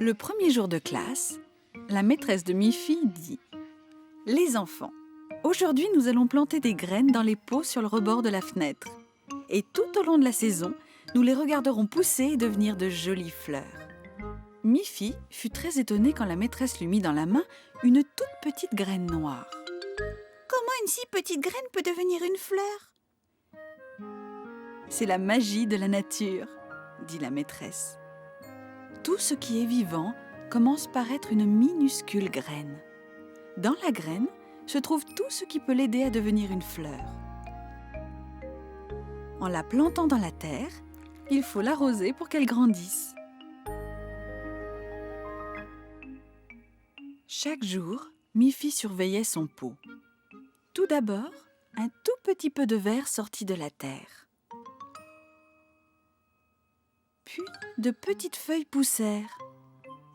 Le premier jour de classe, la maîtresse de Miffy dit « Les enfants, aujourd'hui nous allons planter des graines dans les pots sur le rebord de la fenêtre. Et tout au long de la saison, nous les regarderons pousser et devenir de jolies fleurs. » Miffy fut très étonnée quand la maîtresse lui mit dans la main une toute petite graine noire. « Comment une si petite graine peut devenir une fleur ?»« C'est la magie de la nature, » dit la maîtresse. Tout ce qui est vivant commence par être une minuscule graine. Dans la graine se trouve tout ce qui peut l'aider à devenir une fleur. En la plantant dans la terre, il faut l'arroser pour qu'elle grandisse. Chaque jour, Miffy surveillait son pot. Tout d'abord, un tout petit peu de verre sortit de la terre. Puis, de petites feuilles poussèrent.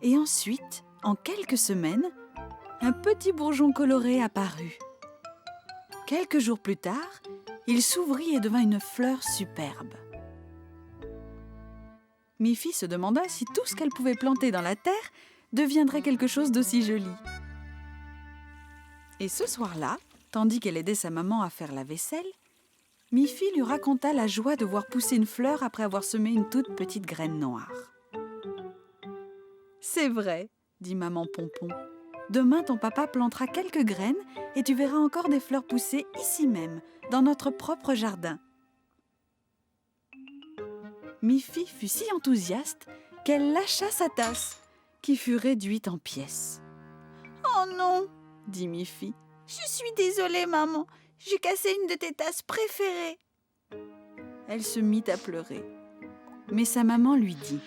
Et ensuite, en quelques semaines, un petit bourgeon coloré apparut. Quelques jours plus tard, il s'ouvrit et devint une fleur superbe. Miffy se demanda si tout ce qu'elle pouvait planter dans la terre deviendrait quelque chose d'aussi joli. Et ce soir-là, tandis qu'elle aidait sa maman à faire la vaisselle, Miffy lui raconta la joie de voir pousser une fleur après avoir semé une toute petite graine noire. « C'est vrai, » dit maman Pompon. « Demain, ton papa plantera quelques graines et tu verras encore des fleurs pousser ici même, dans notre propre jardin. » Miffy fut si enthousiaste qu'elle lâcha sa tasse, qui fut réduite en pièces. « Oh non !» dit Miffy. « Je suis désolée, maman. J'ai cassé une de tes tasses préférées. » Elle se mit à pleurer. Mais sa maman lui dit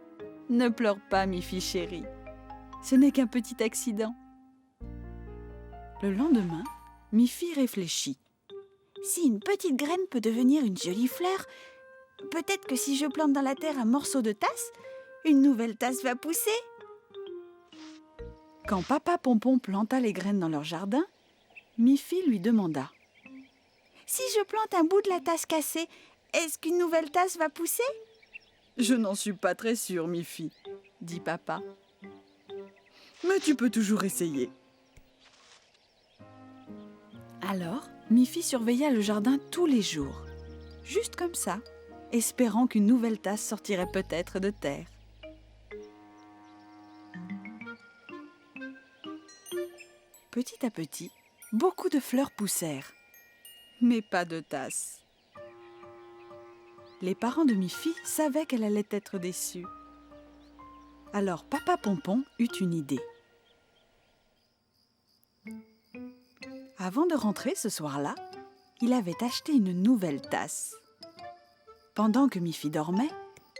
« Ne pleure pas, Miffy chérie. Ce n'est qu'un petit accident. » Le lendemain, Miffy réfléchit. « Si une petite graine peut devenir une jolie fleur, peut-être que si je plante dans la terre un morceau de tasse, une nouvelle tasse va pousser. » Quand papa Pompon planta les graines dans leur jardin, Miffy lui demanda « Si je plante un bout de la tasse cassée, est-ce qu'une nouvelle tasse va pousser ?»« Je n'en suis pas très sûre, Miffy, » dit papa. « Mais tu peux toujours essayer. » Alors, Miffy surveilla le jardin tous les jours, juste comme ça, espérant qu'une nouvelle tasse sortirait peut-être de terre. Petit à petit, beaucoup de fleurs poussèrent, mais pas de tasse. Les parents de Miffy savaient qu'elle allait être déçue. Alors papa Pompon eut une idée. Avant de rentrer ce soir-là, il avait acheté une nouvelle tasse. Pendant que Miffy dormait,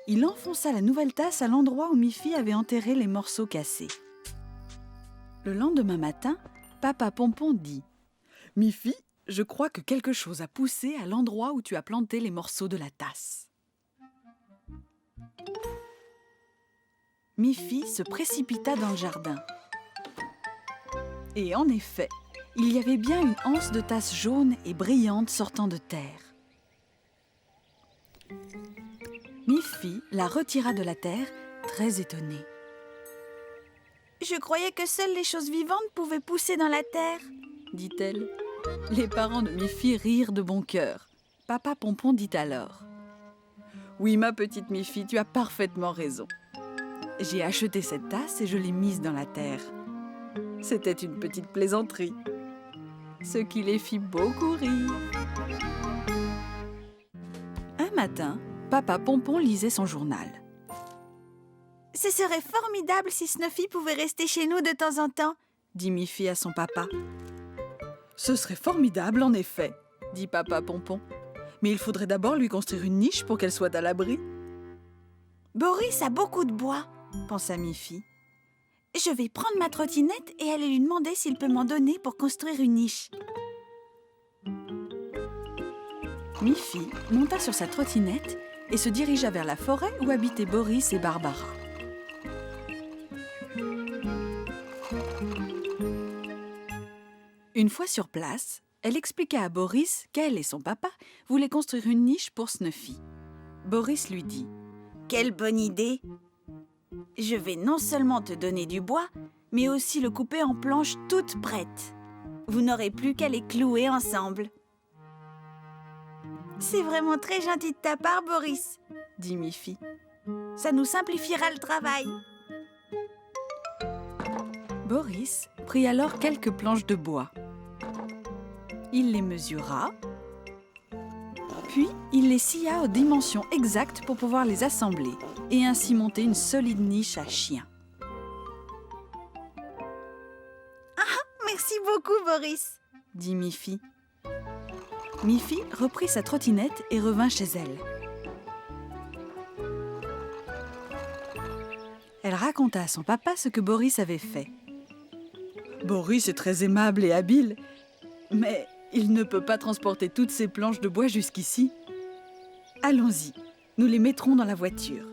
il enfonça la nouvelle tasse à l'endroit où Miffy avait enterré les morceaux cassés. Le lendemain matin, papa Pompon dit « Miffy, je crois que quelque chose a poussé à l'endroit où tu as planté les morceaux de la tasse. » Miffy se précipita dans le jardin. Et en effet, il y avait bien une anse de tasse jaune et brillante sortant de terre. Miffy la retira de la terre, très étonnée. « Je croyais que seules les choses vivantes pouvaient pousser dans la terre, » dit-elle. Les parents de Miffy rirent de bon cœur. Papa Pompon dit alors « Oui, ma petite Miffy, tu as parfaitement raison. J'ai acheté cette tasse et je l'ai mise dans la terre. C'était une petite plaisanterie. » Ce qui les fit beaucoup rire. Un matin, papa Pompon lisait son journal. « Ce serait formidable si Snuffy pouvait rester chez nous de temps en temps, » dit Miffy à son papa. « Ce serait formidable, en effet, » dit papa Pompon. « Mais il faudrait d'abord lui construire une niche pour qu'elle soit à l'abri. »« Boris a beaucoup de bois, » pensa Miffy. « Je vais prendre ma trottinette et aller lui demander s'il peut m'en donner pour construire une niche. » Miffy monta sur sa trottinette et se dirigea vers la forêt où habitaient Boris et Barbara. Une fois sur place, elle expliqua à Boris qu'elle et son papa voulaient construire une niche pour Snuffy. Boris lui dit « Quelle bonne idée !» Je vais non seulement te donner du bois, mais aussi le couper en planches toutes prêtes. Vous n'aurez plus qu'à les clouer ensemble. C'est vraiment très gentil de ta part, Boris, dit Miffy. Ça nous simplifiera le travail. Boris prit alors quelques planches de bois. Il les mesura, puis il les scia aux dimensions exactes pour pouvoir les assembler et ainsi monter une solide niche à chien. Merci beaucoup, Boris, dit Miffy. Miffy reprit sa trottinette et revint chez elle. Elle raconta à son papa ce que Boris avait fait. Boris est très aimable et habile, mais il ne peut pas transporter toutes ces planches de bois jusqu'ici. Allons-y, nous les mettrons dans la voiture.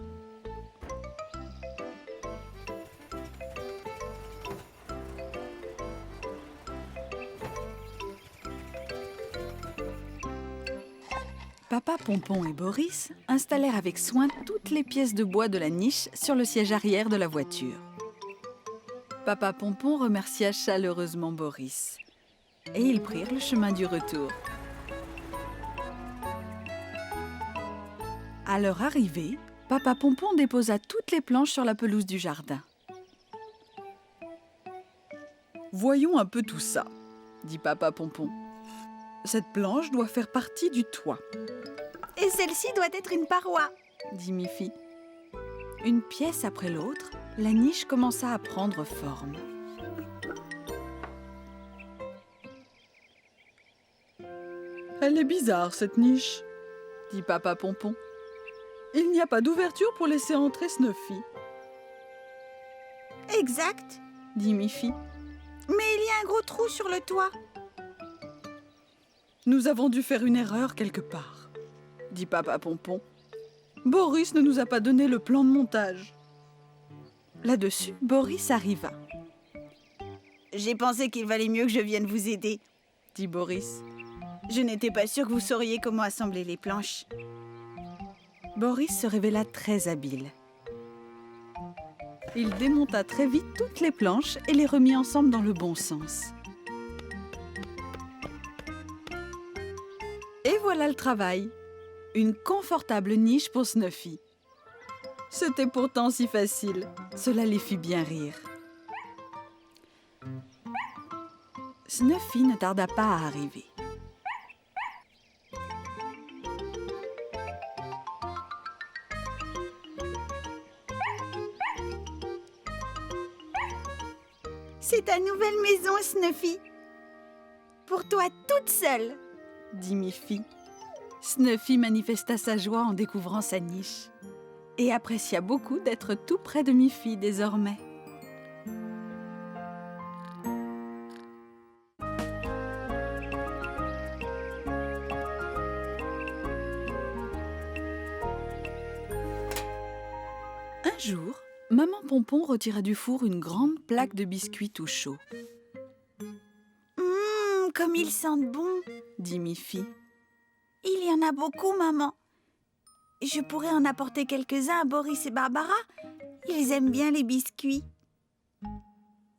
Papa Pompon et Boris installèrent avec soin toutes les pièces de bois de la niche sur le siège arrière de la voiture. Papa Pompon remercia chaleureusement Boris et ils prirent le chemin du retour. À leur arrivée, Papa Pompon déposa toutes les planches sur la pelouse du jardin. « Voyons un peu tout ça, » dit Papa Pompon. « Cette planche doit faire partie du toit. » « Et celle-ci doit être une paroi, » dit Miffy. Une pièce après l'autre, la niche commença à prendre forme. « Elle est bizarre, cette niche, » dit Papa Pompon. « Il n'y a pas d'ouverture pour laisser entrer Snuffy. »« Exact, » dit Miffy. « Mais il y a un gros trou sur le toit. »« Nous avons dû faire une erreur quelque part, » dit Papa Pompon. « Boris ne nous a pas donné le plan de montage. » Là-dessus, Boris arriva. « J'ai pensé qu'il valait mieux que je vienne vous aider, » dit Boris. « Je n'étais pas sûre que vous sauriez comment assembler les planches. » Boris se révéla très habile. Il démonta très vite toutes les planches et les remit ensemble dans le bon sens. Et voilà le travail. Une confortable niche pour Snuffy. C'était pourtant si facile. Cela les fit bien rire. Snuffy ne tarda pas à arriver. C'est ta nouvelle maison, Snuffy. Pour toi toute seule, dit Miffy. Snuffy manifesta sa joie en découvrant sa niche et apprécia beaucoup d'être tout près de Miffy désormais. Un jour, Maman Pompon retira du four une grande plaque de biscuits tout chauds. Comme ils sentent bon, dit Miffy. Il y en a beaucoup, maman. Je pourrais en apporter quelques-uns à Boris et Barbara. Ils aiment bien les biscuits.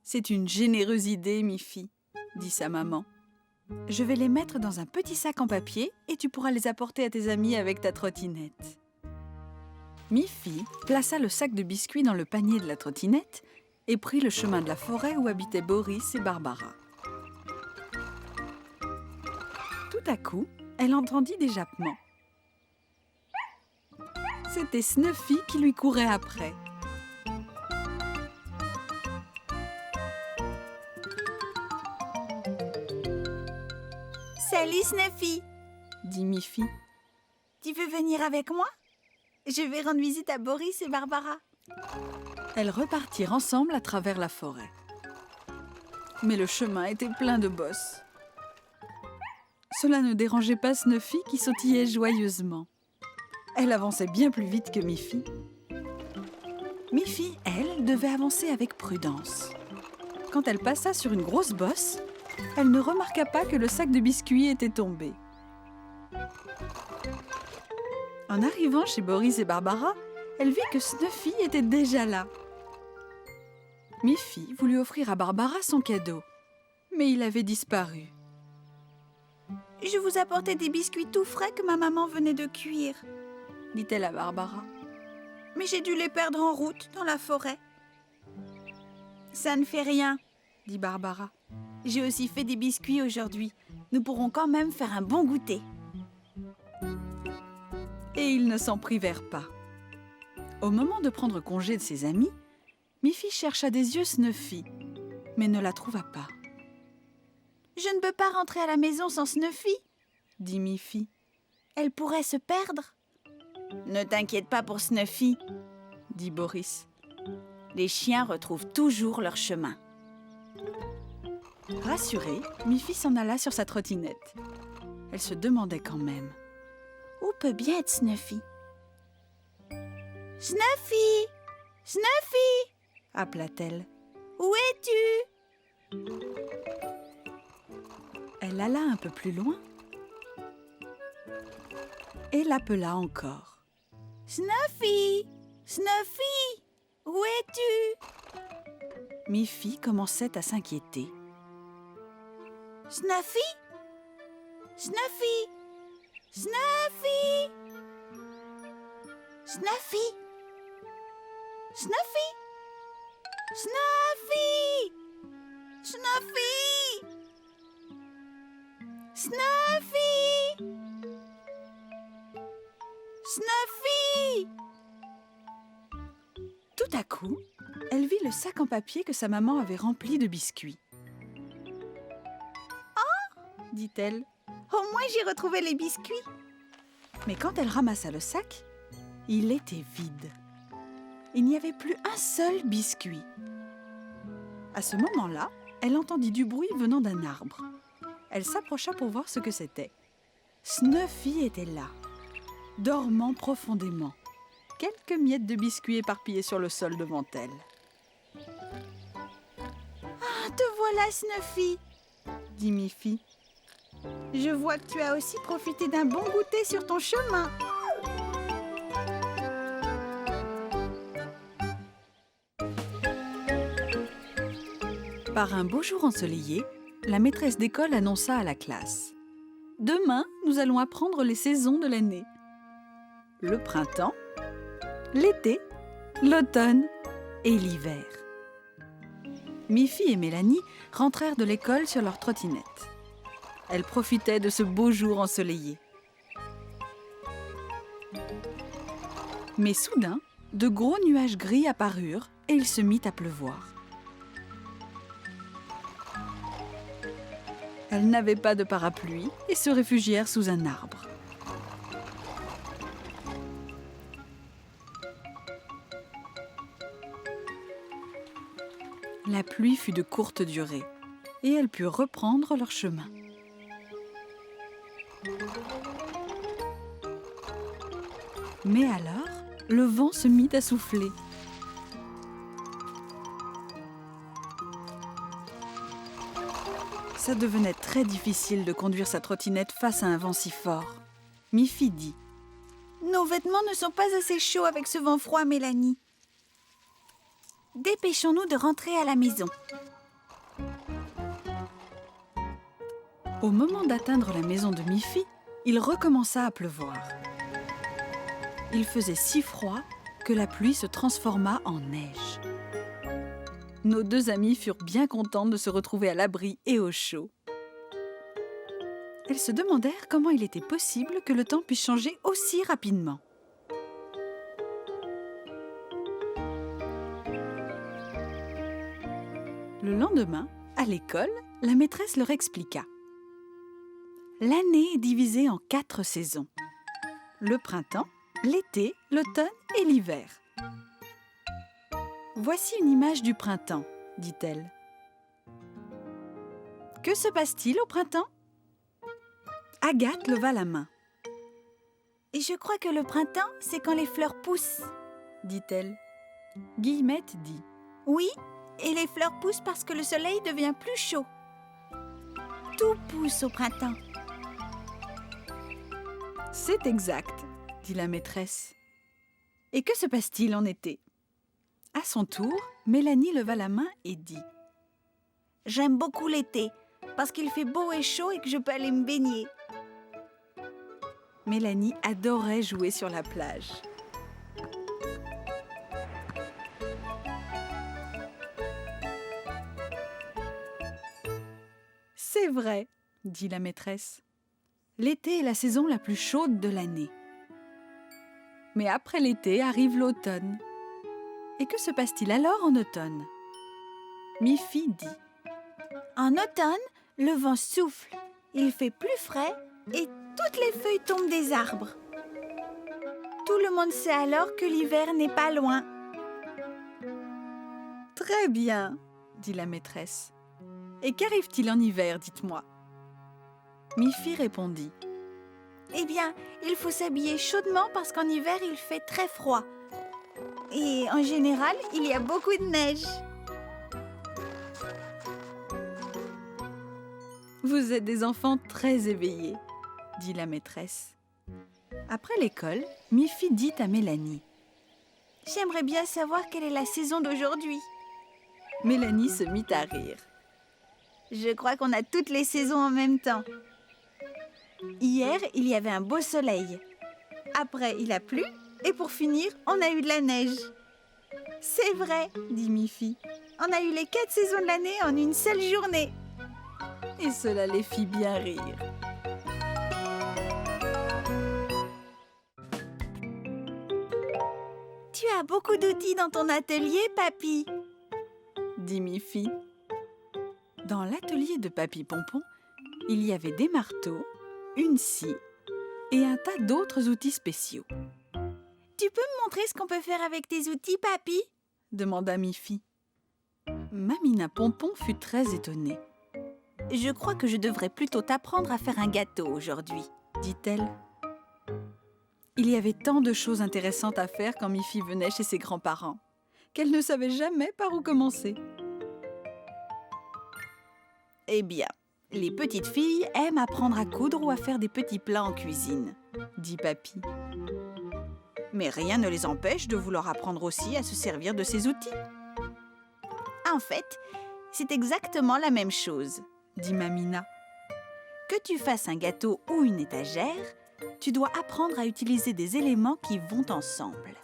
C'est une généreuse idée, Miffy, dit sa maman. Je vais les mettre dans un petit sac en papier et tu pourras les apporter à tes amis avec ta trottinette. Miffy plaça le sac de biscuits dans le panier de la trottinette et prit le chemin de la forêt où habitaient Boris et Barbara. Tout à coup, elle entendit des jappements. C'était Snuffy qui lui courait après. Salut Snuffy, dit Miffy. Tu veux venir avec moi? Je vais rendre visite à Boris et Barbara. Elles repartirent ensemble à travers la forêt. Mais le chemin était plein de bosses. Cela ne dérangeait pas Snuffy qui sautillait joyeusement. Elle avançait bien plus vite que Miffy. Miffy, elle, devait avancer avec prudence. Quand elle passa sur une grosse bosse, elle ne remarqua pas que le sac de biscuits était tombé. En arrivant chez Boris et Barbara, elle vit que Snuffy était déjà là, Miffy voulut offrir à Barbara son cadeau, mais il avait disparu. « Je vous apportais des biscuits tout frais que ma maman venait de cuire, » dit-elle à Barbara. « Mais j'ai dû les perdre en route dans la forêt. »« Ça ne fait rien, » dit Barbara. « J'ai aussi fait des biscuits aujourd'hui. Nous pourrons quand même faire un bon goûter. » Et ils ne s'en privèrent pas. Au moment de prendre congé de ses amis, Miffy chercha des yeux Snuffy, mais ne la trouva pas. « Je ne peux pas rentrer à la maison sans Snuffy, » dit Miffy. « Elle pourrait se perdre. »« Ne t'inquiète pas pour Snuffy, » dit Boris. « Les chiens retrouvent toujours leur chemin. » Rassurée, Miffy s'en alla sur sa trottinette. Elle se demandait quand même. Où peut bien être Snuffy ? Snuffy ! Snuffy ! Appela-t-elle. Où es-tu ? Elle alla un peu plus loin et l'appela encore. Snuffy ! Snuffy ! Où es-tu ? Miffy commençait à s'inquiéter. Snuffy ? Snuffy ! Snuffy ! Snuffy ! Snuffy ! Snuffy ! Snuffy ! Snuffy ! Snuffy ! Tout à coup, elle vit le sac en papier que sa maman avait rempli de biscuits. « Oh !» dit-elle. « Au moins j'ai retrouvé les biscuits. » Mais quand elle ramassa le sac, il était vide. Il n'y avait plus un seul biscuit. À ce moment-là, elle entendit du bruit venant d'un arbre. Elle s'approcha pour voir ce que c'était. Snuffy était là, dormant profondément, quelques miettes de biscuits éparpillées sur le sol devant elle. « Ah, te voilà, Snuffy !» dit Miffy. « Je vois que tu as aussi profité d'un bon goûter sur ton chemin. » Par un beau jour ensoleillé, la maîtresse d'école annonça à la classe. « Demain, nous allons apprendre les saisons de l'année. Le printemps, l'été, l'automne et l'hiver. » Miffy et Mélanie rentrèrent de l'école sur leur trottinette. Elles profitaient de ce beau jour ensoleillé. Mais soudain, de gros nuages gris apparurent et il se mit à pleuvoir. Elles n'avaient pas de parapluie et se réfugièrent sous un arbre. La pluie fut de courte durée et elles purent reprendre leur chemin. Mais alors, le vent se mit à souffler. Ça devenait très difficile de conduire sa trottinette face à un vent si fort. Miffy dit : « Nos vêtements ne sont pas assez chauds avec ce vent froid, Mélanie. Dépêchons-nous de rentrer à la maison. » Au moment d'atteindre la maison de Miffy, il recommença à pleuvoir. Il faisait si froid que la pluie se transforma en neige. Nos deux amies furent bien contentes de se retrouver à l'abri et au chaud. Elles se demandèrent comment il était possible que le temps puisse changer aussi rapidement. Le lendemain, à l'école, la maîtresse leur expliqua. L'année est divisée en 4 saisons. Le printemps, l'été, l'automne et l'hiver. Voici une image du printemps, dit-elle. Que se passe-t-il au printemps ? Agathe leva la main. Et je crois que le printemps, c'est quand les fleurs poussent, dit-elle. Guillemette dit. Oui, et les fleurs poussent parce que le soleil devient plus chaud. Tout pousse au printemps. C'est exact, dit la maîtresse. Et que se passe-t-il en été ? À son tour, Mélanie leva la main et dit « J'aime beaucoup l'été, parce qu'il fait beau et chaud et que je peux aller me baigner. » Mélanie adorait jouer sur la plage. « C'est vrai, » dit la maîtresse. « L'été est la saison la plus chaude de l'année. Mais après l'été arrive l'automne. Et que se passe-t-il alors en automne ?» Miffy dit « En automne, le vent souffle, il fait plus frais et toutes les feuilles tombent des arbres. Tout le monde sait alors que l'hiver n'est pas loin. » « Très bien, » dit la maîtresse. « Et qu'arrive-t-il en hiver, dites-moi » Miffy répondit « Eh bien, il faut s'habiller chaudement parce qu'en hiver, il fait très froid. Et en général, il y a beaucoup de neige. » « Vous êtes des enfants très éveillés, » dit la maîtresse. Après l'école, Miffy dit à Mélanie « J'aimerais bien savoir quelle est la saison d'aujourd'hui. » Mélanie se mit à rire. « Je crois qu'on a toutes les saisons en même temps. Hier, il y avait un beau soleil. Après, il a plu. Et pour finir, on a eu de la neige. »« C'est vrai, » dit Miffy. « On a eu les 4 saisons de l'année en une seule journée. » Et cela les fit bien rire. « Tu as beaucoup d'outils dans ton atelier, Papy ?» dit Miffy. Dans l'atelier de Papy Pompon, il y avait des marteaux, une scie et un tas d'autres outils spéciaux. « Tu peux me montrer ce qu'on peut faire avec tes outils, Papy ?» demanda Miffy. Mamina Pompon fut très étonnée. « Je crois que je devrais plutôt t'apprendre à faire un gâteau aujourd'hui, » dit-elle. Il y avait tant de choses intéressantes à faire quand Miffy venait chez ses grands-parents, qu'elle ne savait jamais par où commencer. « Eh bien, les petites filles aiment apprendre à coudre ou à faire des petits plats en cuisine, » dit Papy. « Mais rien ne les empêche de vouloir apprendre aussi à se servir de ces outils. » « En fait, c'est exactement la même chose, » dit Mamina. « Que tu fasses un gâteau ou une étagère, tu dois apprendre à utiliser des éléments qui vont ensemble. »«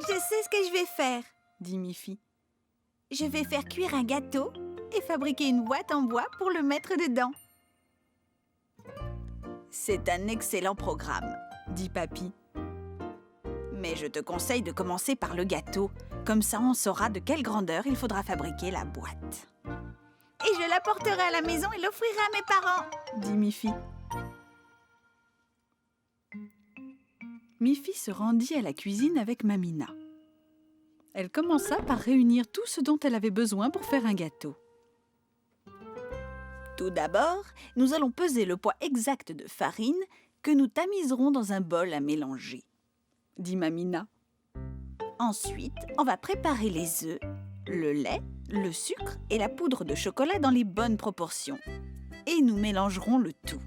Je sais ce que je vais faire, » dit Miffy. « Je vais faire cuire un gâteau et fabriquer une boîte en bois pour le mettre dedans. »« C'est un excellent programme, » dit Papy. « Mais je te conseille de commencer par le gâteau. Comme ça, on saura de quelle grandeur il faudra fabriquer la boîte. »« Et je l'apporterai à la maison et l'offrirai à mes parents, » dit Miffy. Miffy se rendit à la cuisine avec Mamina. Elle commença par réunir tout ce dont elle avait besoin pour faire un gâteau. « Tout d'abord, nous allons peser le poids exact de farine que nous tamiserons dans un bol à mélanger, » dit Mamina. Ensuite, on va préparer les œufs, le lait, le sucre et la poudre de chocolat dans les bonnes proportions. Et nous mélangerons le tout.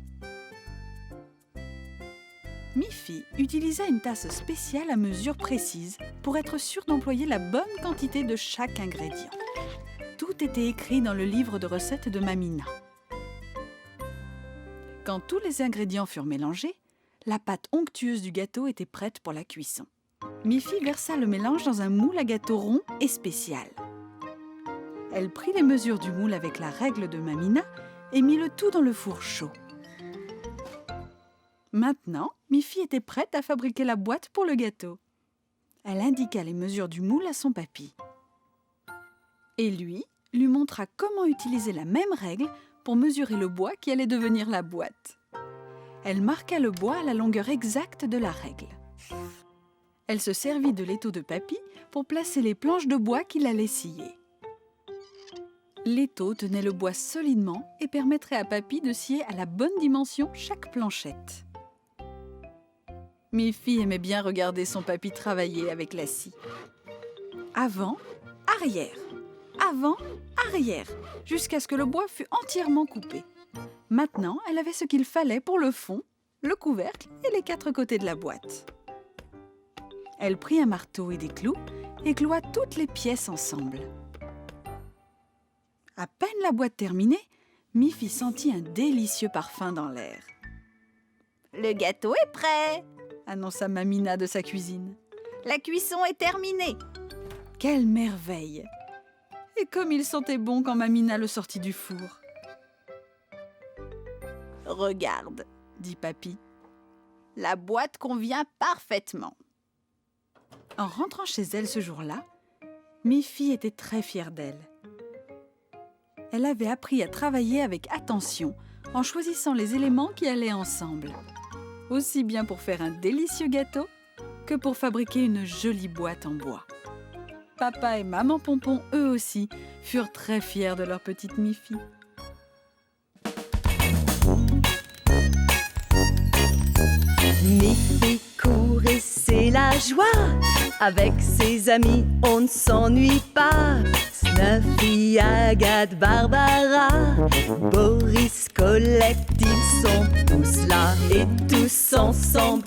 Miffy utilisa une tasse spéciale à mesure précise pour être sûre d'employer la bonne quantité de chaque ingrédient. Tout était écrit dans le livre de recettes de Mamina. Quand tous les ingrédients furent mélangés, la pâte onctueuse du gâteau était prête pour la cuisson. Miffy versa le mélange dans un moule à gâteau rond et spécial. Elle prit les mesures du moule avec la règle de Mamina et mit le tout dans le four chaud. Maintenant, Miffy était prête à fabriquer la boîte pour le gâteau. Elle indiqua les mesures du moule à son papy. Et lui montra comment utiliser la même règle pour mesurer le bois qui allait devenir la boîte. Elle marqua le bois à la longueur exacte de la règle. Elle se servit de l'étau de papy pour placer les planches de bois qu'il allait scier. L'étau tenait le bois solidement et permettrait à papy de scier à la bonne dimension chaque planchette. Miffy aimait bien regarder son papy travailler avec la scie. Avant, arrière, avant, arrière, jusqu'à ce que le bois fût entièrement coupé. Maintenant, elle avait ce qu'il fallait pour le fond, le couvercle et les 4 côtés de la boîte. Elle prit un marteau et des clous et cloua toutes les pièces ensemble. À peine la boîte terminée, Miffy sentit un délicieux parfum dans l'air. « Le gâteau est prêt !» annonça Mamina de sa cuisine. « La cuisson est terminée !» Quelle merveille! Et comme il sentait bon quand Mamina le sortit du four. « Regarde, » dit Papy. « La boîte convient parfaitement. » En rentrant chez elle ce jour-là, Miffy était très fière d'elle. Elle avait appris à travailler avec attention en choisissant les éléments qui allaient ensemble, aussi bien pour faire un délicieux gâteau que pour fabriquer une jolie boîte en bois. Papa et maman Pompon, eux aussi, furent très fiers de leur petite Miffy. Miffy court et c'est la joie. Avec ses amis, on ne s'ennuie pas. Snuffy, Agathe, Barbara, Boris, Colette, ils sont tous là et tous ensemble.